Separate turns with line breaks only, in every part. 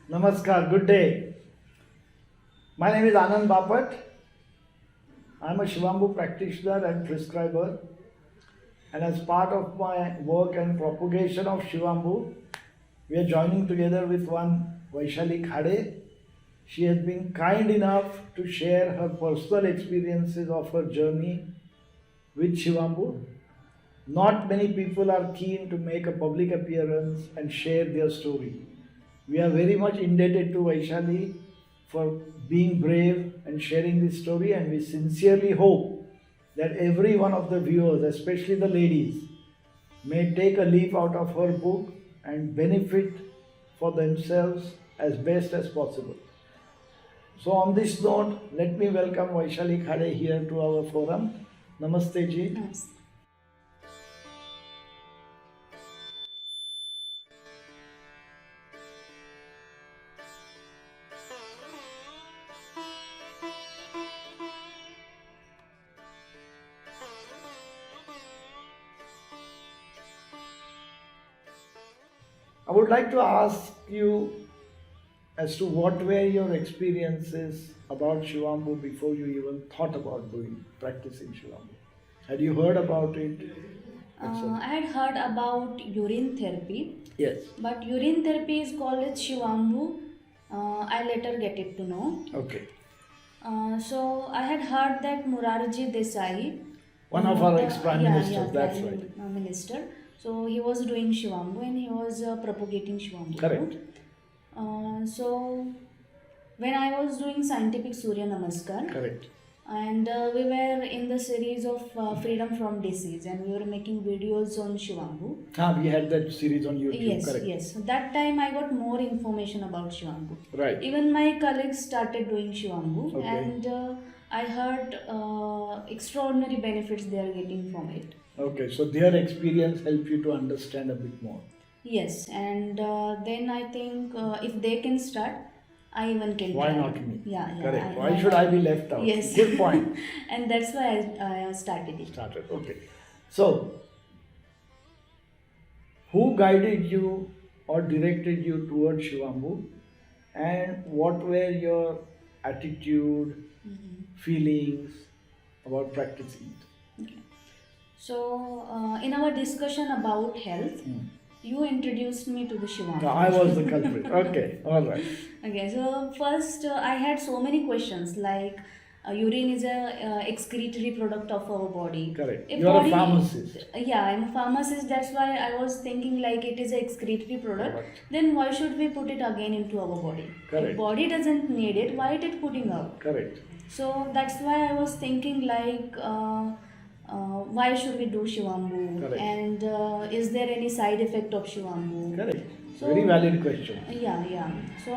Namaskar, good day. My name is Anand Bapat. I am a Shivambu practitioner and prescriber, and as part of my work and propagation of Shivambu, we are joining together with one Vaishali Khade. She has been kind enough to share her personal experiences of her journey with Shivambu. Not many people are keen to make a public appearance and share their story. We are very much indebted to Vaishali for being brave and sharing this story, and we sincerely hope that every one of the viewers, especially the ladies, may take a leaf out of her book and benefit for themselves as best as possible. So, on this note, let me welcome Vaishali Khade here to our forum. Namaste ji.
Yes.
I would like to ask you as to what were your experiences about Shivambu before you even thought about practicing Shivambu. Had you heard about it?
I had heard about urine therapy,
Yes.
but urine therapy is called as Shivambu. I later get it to know.
Okay.
So I had heard that Morarji Desai,
One of our ex-prime ministers, that's
Prime
right.
Minister. So he was doing Shivambu and he was propagating Shivambu.
Correct.
So when I was doing scientific Surya Namaskar,
Correct.
and we were in the series of freedom from disease, and we were making videos on Shivambu.
We had that series on YouTube.
Yes,
Correct.
yes. That time I got more information about Shivambu.
Right.
Even my colleagues started doing Shivambu,
Okay.
and I heard extraordinary benefits they are getting from it.
Okay, so their experience helped you to understand a bit more.
Yes, and then I think if they can start, I even can.
Why
try.
not me?
Yeah, yeah.
Correct. Why should I be left out?
Yes.
Good point.
And that's why I started it.
Started. Okay. So, who guided you or directed you towards Shivambu, and what were your attitude, feelings about practicing it?
Okay. So, in our discussion about health, you introduced me to the Shivambu.
I was the culprit. Okay, all right.
Okay, so first I had so many questions like urine is a excretory product of our body.
Correct.
If
You are a
body-
pharmacist.
Yeah, I'm a pharmacist. That's why I was thinking like it is a excretory product.
Correct.
Then why should we put it again into our body?
Correct.
If body doesn't need it, why it is putting out?
Correct.
So that's why I was thinking like, why should we do Shivambu?
Correct.
And is there any side effect of Shivambu?
Correct.
So-
Very valid question.
Yeah. So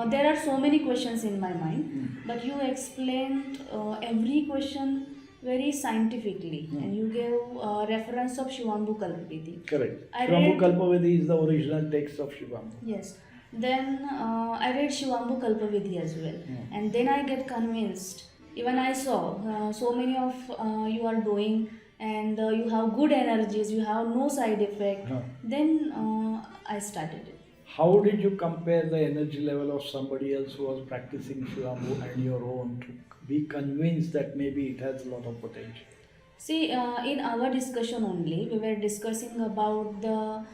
there are so many questions in my mind, but you explained every question very scientifically, and you gave reference of Shivambu Kalpavidi.
Correct.
I
Shivambu
read-
Kalpavedi is the original text of Shivambu.
Yes. Then I read Shivambu Kalpavidhi as well, and then I get convinced. Even I saw so many of you are doing, and you have good energies. You have no side effect. Then I started it.
How did you compare the energy level of somebody else who was practicing Shivambu and your own to be convinced that maybe it has a lot of potential?
See, in our discussion only, we were discussing about the,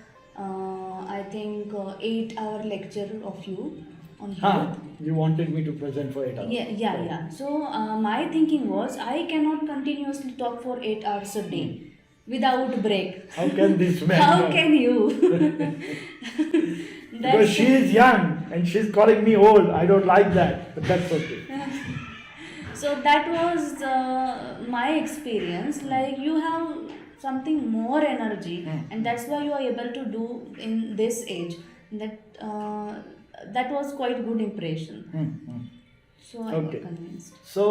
I think, 8-hour lecture of you on health.
You wanted me to present for 8 hours.
Yeah. So, my thinking was, I cannot continuously talk for 8 hours a day without break.
How can this man?
How
know?
can you?
Because she is young and she's calling me old. I don't like that, but that's okay.
So that was my experience. Like you have something more energy, and that's why you are able to do in this age. That was quite good impression. So I
Okay.
got convinced.
So,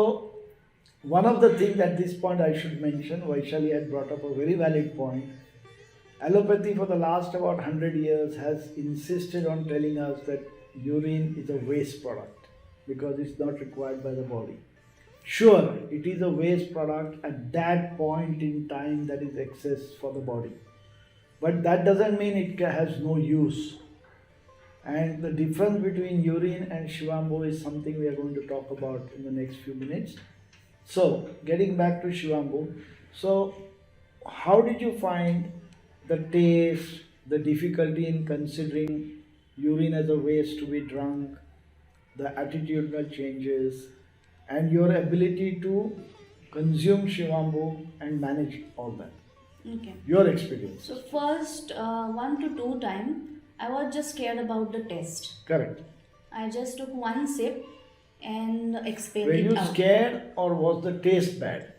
one of the things at this point I should mention, Vaishali had brought up a very valid point. Allopathy for the last about 100 years has insisted on telling us that urine is a waste product because it's not required by the body. Sure, it is a waste product at that point in time that is excess for the body. But that doesn't mean it has no use. And the difference between urine and Shivambu is something we are going to talk about in the next few minutes. So, getting back to Shivambu, so how did you find the taste, the difficulty in considering urine as a waste to be drunk, the attitudinal changes, and your ability to consume Shivambu and manage all that?
Okay.
Your experience.
So first 1 to 2 times, I was just scared about the taste.
Correct.
I just took one sip and expelled
Were
it
you
out.
scared or was the taste bad?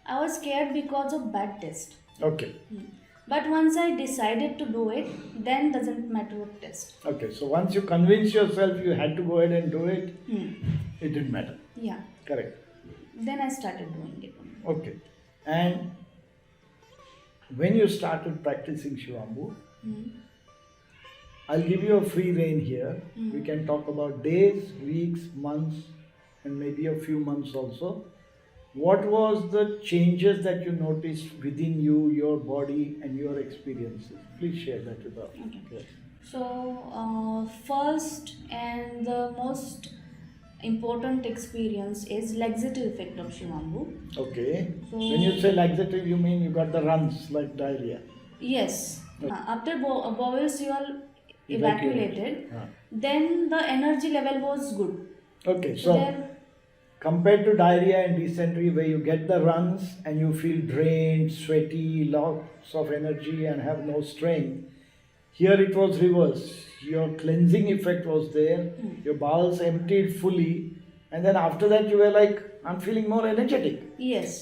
I was scared because of bad taste.
Okay.
But once I decided to do it, then doesn't matter what taste.
Okay, so once you convince yourself you had to go ahead and do it,
Hmm.
it didn't matter.
Yeah.
Correct.
Then I started doing it.
Okay. And when you started practicing Shivambu,
Hmm.
I'll give you a free rein here. We can talk about days, weeks, months, and maybe a few months also. What was the changes that you noticed within you, your body, and your experiences? Please share that with us.
Okay. So first and the most important experience is laxative effect of Shimabu.
Okay.
So-
When you say laxative, you mean you got the runs like diarrhea.
Yes.
Okay.
After bowels you are
Evacuated.
evacuated,
Ah.
then the energy level was good.
Okay, so
then
compared to diarrhea and dysentery, where you get the runs and you feel drained, sweaty, lots of energy, and have no strength, here it was reverse. Your cleansing effect was there, your bowels emptied fully, and then after that, you were like, I'm feeling more energetic.
yes.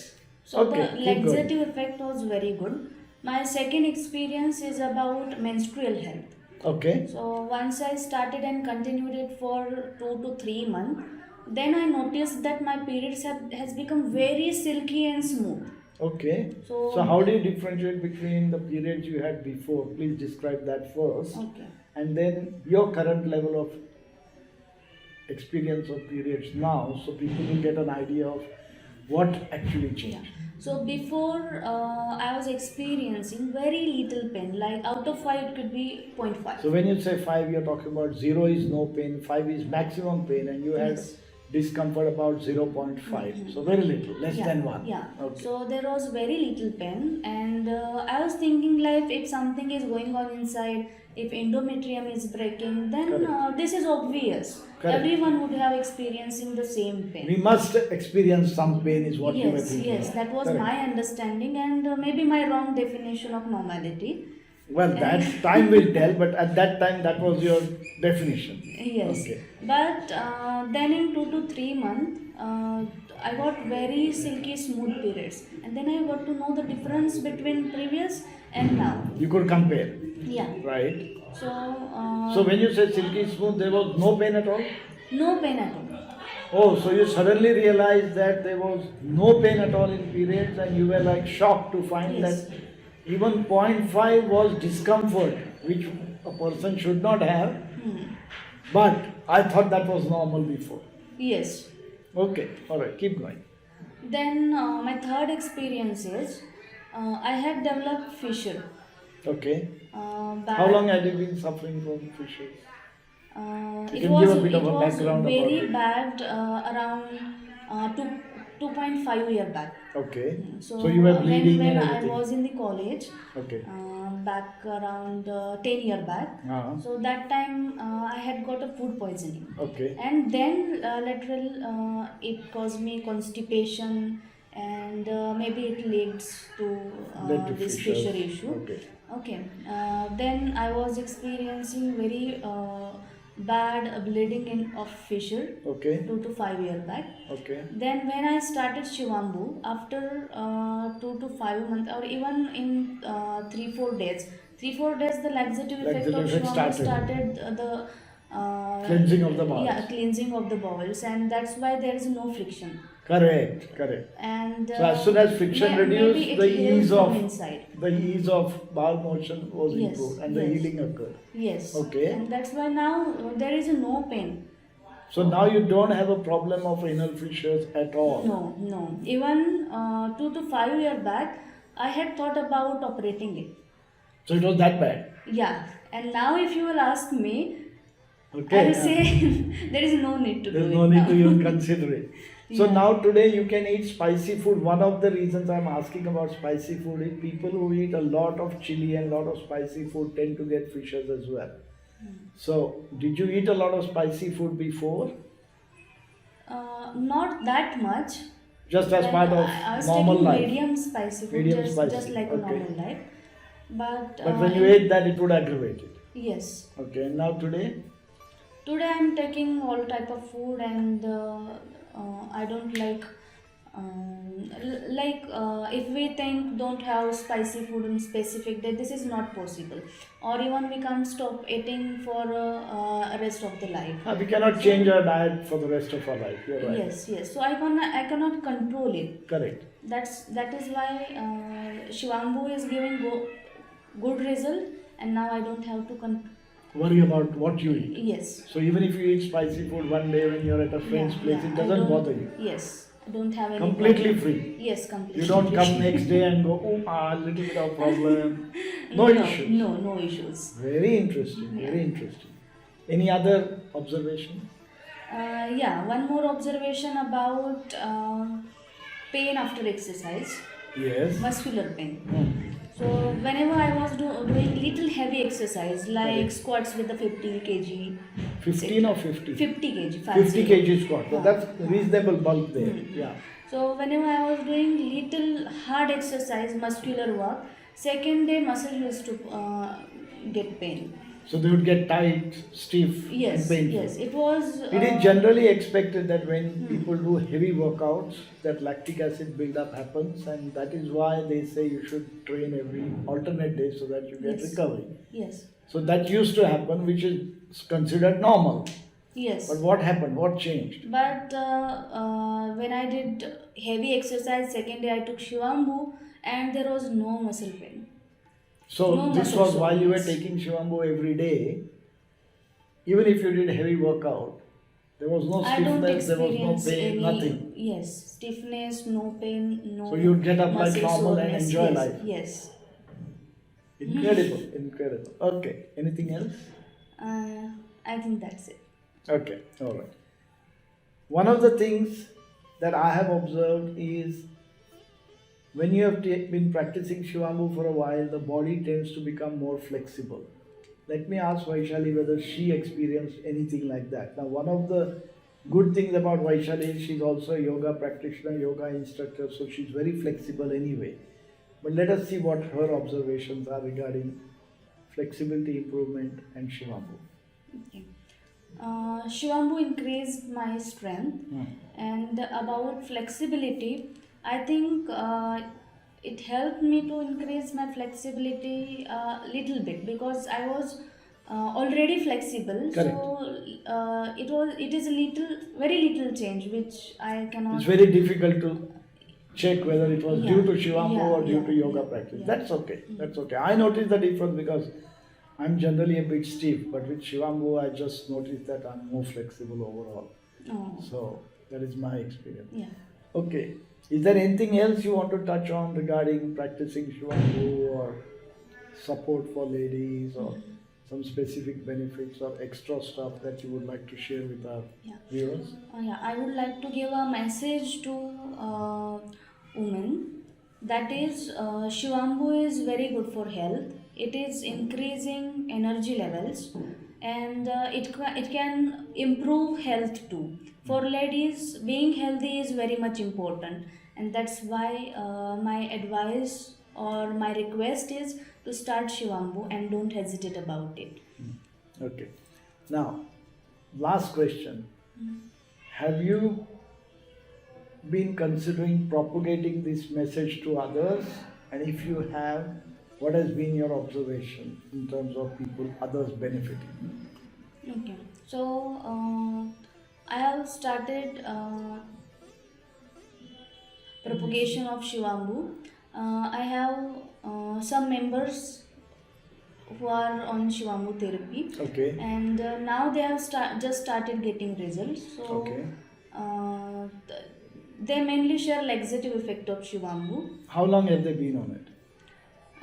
So
Okay,
the
keep going.
laxative effect was very good. My second experience is about menstrual health.
Okay,
So once I started and continued it for 2 to 3 months, then I noticed that my periods has become very silky and smooth.
okay.
So-
So, how do you differentiate between the periods you had before? Please describe that first.
Okay.
And then your current level of experience of periods now, so people will get an idea of what actually
Yeah.
changed.
So before I was experiencing very little pain, like out of 5 it could be 0.5.
So when you say 5, you're talking about 0 is no pain, 5 is maximum pain, and you had
Yes.
discomfort about 0.5. So very little, less
Yeah,
than 1.
yeah.
Okay.
So there was very little pain, and I was thinking like if something is going on inside, if endometrium is breaking, then
Correct.
this is obvious.
Correct.
Everyone would have experiencing the same pain.
We must experience some pain is what you were
Yes,
thinking.
yes, that was
Correct.
my understanding, and maybe my wrong definition of normality.
Well, that time will tell, but at that time that was your definition.
Yes,
Okay.
but then in 2 to 3 months, I got very silky smooth periods, and then I got to know the difference between previous and now.
You could compare,
Yeah.
right?
So.
So when you say silky smooth, there was no pain at all?
No pain at all.
Oh, so you suddenly realized that there was no pain at all in periods, and you were like shocked to find
Yes.
that even 0.5 was discomfort, which a person should not have. But I thought that was normal before.
Yes.
Okay, alright, keep going.
Then my third experience is I had developed fissure.
Okay.
Bad.
How long had you been suffering from fissures? You
It
can
was
give a bit of a
was
background
very
about it.
bad around 2.5 year back.
Okay.
So,
So you were bleeding
when
and
I
everything.
was in the college,
Okay.
back around 10 year back.
Uh-huh.
So that time I had got a food poisoning,
Okay.
and then lateral it caused me constipation, and maybe it leads to
Led to
this
fissures.
fissure issue.
Okay.
Okay. Then I was experiencing very bad bleeding of fissure
Okay.
2 to 5 year back.
Okay.
Then when I started Shivambu, after 2 to 5 months, or even in 3-4 days, 3-4 days, the laxative effect of
Laxative effect
Shivamu
started.
started the
Cleansing of the bowels.
Yeah, cleansing of the bowels, and that's why there is no friction.
Correct. Correct.
And
So as soon as friction
maybe
reduced,
it
the
heals
ease
from
of
inside.
the ease of bowel motion was
Yes,
improved and the
yes.
healing occurred.
Yes.
Okay.
And that's why now there is no pain.
So now you don't have a problem of anal fissures at all.
No, no. Even 2 to 5 year back, I had thought about operating it.
So it was that bad.
Yeah. And now if you will ask me,
Okay.
I will say there is no need to
There's
do
no
it
need
now.
to even consider it. So
Yeah.
now today you can eat spicy food. One of the reasons I'm asking about spicy food is people who eat a lot of chili and a lot of spicy food tend to get fissures as well. So did you eat a lot of spicy food before?
Not that much.
Just as
When
part of
I was
normal
taking
life?
medium spicy food,
Medium
just
spicy,
like a
okay.
normal life. But
But when you ate that it would aggravate it.
yes,
Okay, and now today?
today I'm taking all type of food, and I don't like. If we think don't have spicy food in specific day, this is not possible, or even we can't stop eating for rest of the life.
We cannot change our diet for the rest of our life. You're right.
Yes. So I cannot control it.
Correct.
That is why Shivambu is giving good result, and now I don't have to
Worry about what you eat.
yes.
So even if you eat spicy food one day when you're at a friend's place, it
I
doesn't
don't-
bother you.
Yes, I don't have any
Completely
problem.
free.
Yes, completely.
You don't come
free.
next day and go, oh, a little bit of problem. No issues.
No issues.
Very interesting.
Yeah.
Very interesting. Any other observation?
One more observation about pain after exercise,
Yes.
muscular pain.
Hmm.
So whenever I was doing little heavy exercise like
Correct.
squats with the 50 kg,
15 or 50?
50 kg,
50 kg squat. So
Yeah.
that's reasonable bulk there.
Hmm.
Yeah.
So whenever I was doing little hard exercise, muscular work, second day muscle used to get pain.
So they would get tight, stiff, and painful.
Yes, it was.
It is generally expected that when people do heavy workouts, that lactic acid buildup happens, and that is why they say you should train every alternate day so that you get
Yes.
recovery.
Yes.
So that used to happen, which is considered normal.
Yes.
But what happened? What changed?
But when I did heavy exercise, second day I took Shivambu, and there was no muscle pain.
So
No
this
muscle
was while you were
soreness.
taking Shivambu every day. Even if you did heavy workout, there was no
I don't
stiffness, there was no
experience
pain,
any.
nothing.
Yes, stiffness, no pain, no.
So you'd get up like
muscle
normal and
soreness.
enjoy
Yes,
life.
Yes.
Incredible, incredible. Okay, anything else?
I think that's it.
Okay, all right. One of the things that I have observed is when you have been practicing Shivamu for a while, the body tends to become more flexible. Let me ask Vaishali whether she experienced anything like that. Now, one of the good things about Vaishali is she's also a yoga practitioner, yoga instructor, so she's very flexible anyway. But let us see what her observations are regarding flexibility improvement and Shivamu.
Okay. Shivambu increased my strength, and about flexibility, I think it helped me to increase my flexibility a little bit because I was already flexible.
Correct.
So it is a very little change which I cannot.
It's very difficult to check whether it was due to Shivamu
Yeah,
or due
yeah,
to yoga
yeah,
practice.
yeah.
That's okay. That's okay. I noticed the difference because I'm generally a bit stiff, but with Shivamu, I just noticed that I'm more flexible overall.
Oh,
So that is my experience.
yeah.
Okay. Is there anything else you want to touch on regarding practicing Shivamu or support for ladies or some specific benefits or extra stuff that you would like to share with our
Yeah.
viewers?
I would like to give a message to women. That is, Shivambu is very good for health. It is increasing energy levels, and it can improve health too. For ladies, being healthy is very much important, and that's why my advice or my request is to start Shivambu and don't hesitate about it.
Okay. Now, last question. Have you been considering propagating this message to others? And if you have, what has been your observation in terms of people, others benefiting?
Okay, so I have started propagation of Shivambu. I have some members who are on Shivambu therapy,
Okay.
and now they have just started getting results. So
Okay.
they mainly share laxative effect of Shivambu.
How long have they been on it?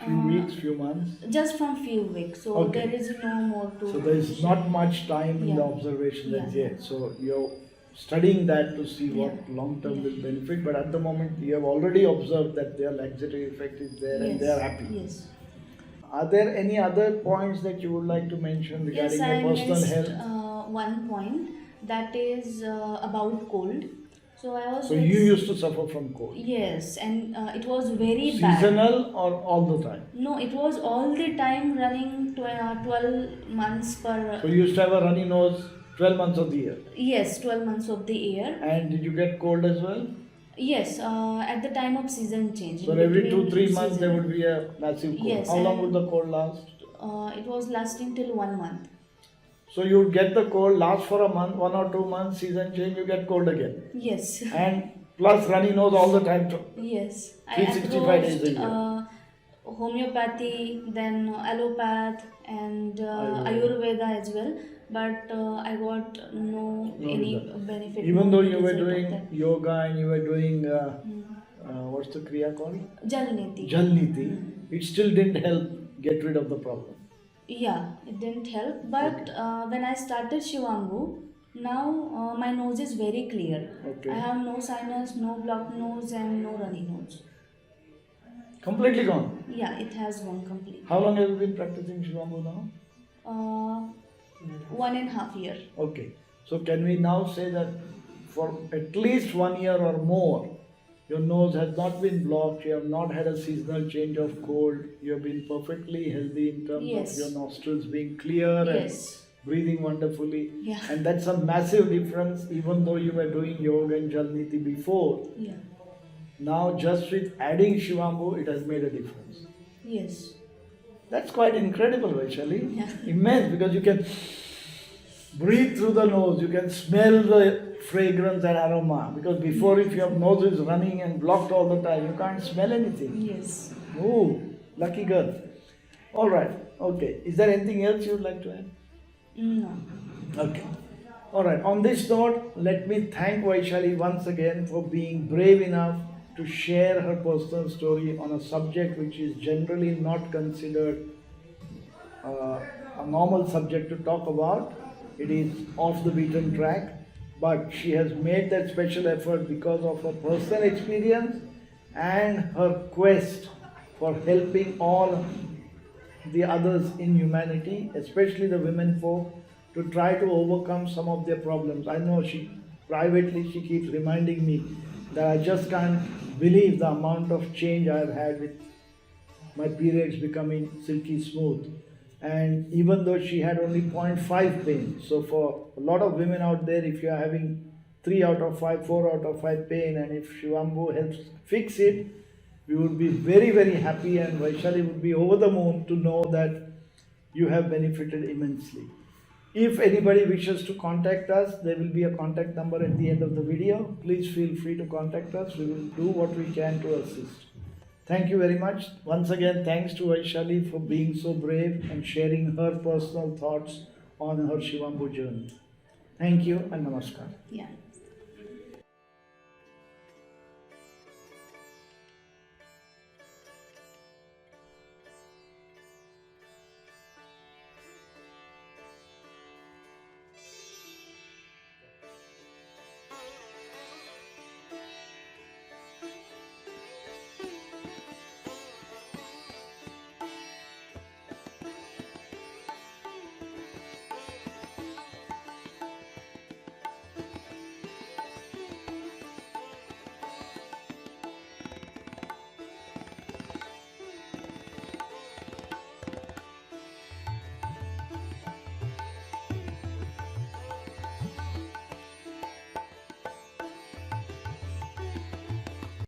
Few weeks, few months?
Just from few weeks. So
Okay.
there is no more to.
So there is not much time in the
Yeah.
observation as
Yeah.
yet. So you're studying that to see what
Yeah.
long term
Yeah.
will benefit, but at the moment you have already observed that their laxative effect is there and they are happy.
Yes.
Are there any other points that you would like to mention regarding
Yes, I
your personal
missed
health?
one point, that is about cold. So I was.
So you used to suffer from cold.
Yes, and it was very bad.
Seasonal or all the time?
No, it was all the time running 12 months per.
So you used to have a runny nose 12 months of the year.
Yes, 12 months of the year.
And did you get cold as well?
Yes, at the time of season change.
So
in
every
between
2-3 months
season.
there would be a massive cold.
Yes,
How long
and-
would the cold last?
It was lasting till 1 month.
So you would get the cold, last for a month, 1 or 2 months, season change, you get cold again.
Yes.
And plus runny nose all the time too.
Yes. I
365 days a
approached
year.
homeopathy, then allopath, and Ayurveda as well. But I got no any
result.
benefit.
Even
no
though you were
result of
doing
that.
yoga and you were doing, what's the kriya called?
Jalniti.
Jalniti, it still didn't help get rid of the problem.
Yeah, it didn't help. But when I started Shivambu, now my nose is very clear.
Okay.
I have no sinus, no blocked nose, and no runny nose.
Completely gone.
Yeah, it has gone completely.
How long have you been practicing Shivamu now?
1.5 years.
Okay. So can we now say that for at least 1 year or more, your nose has not been blocked, you have not had a seasonal change of cold, you have been perfectly healthy in terms
Yes.
of your nostrils being clear
Yes.
and breathing wonderfully.
Yeah.
And that's a massive difference even though you were doing yoga and Jalniti before.
Yeah.
Now just with adding Shivambu, it has made a difference.
Yes.
That's quite incredible, Vaishali.
Yeah.
Immense, because you can breathe through the nose, you can smell the fragrance and aroma. Because before, if your nose is running and blocked all the time, you can't smell anything.
Yes.
Oh, lucky girl. All right. Okay. Is there anything else you would like to add?
No.
Okay. All right. On this note, let me thank Vaishali once again for being brave enough to share her personal story on a subject which is generally not considered a normal subject to talk about. It is off the beaten track, but she has made that special effort because of her personal experience and her quest for helping all the others in humanity, especially the women folk, to try to overcome some of their problems. I know she keeps reminding me that I just can't believe the amount of change I have had with my periods becoming silky smooth. And even though she had only 0.5 pain, so for a lot of women out there, if you are having 3 out of 5, 4 out of 5 pain, and if Shivambu helps fix it, we would be very, very happy, and Vaishali would be over the moon to know that you have benefited immensely. If anybody wishes to contact us, there will be a contact number at the end of the video. Please feel free to contact us. We will do what we can to assist. Thank you very much. Once again, thanks to Vaishali for being so brave and sharing her personal thoughts on her Shivambu journey. Thank you and namaskar.
Yeah.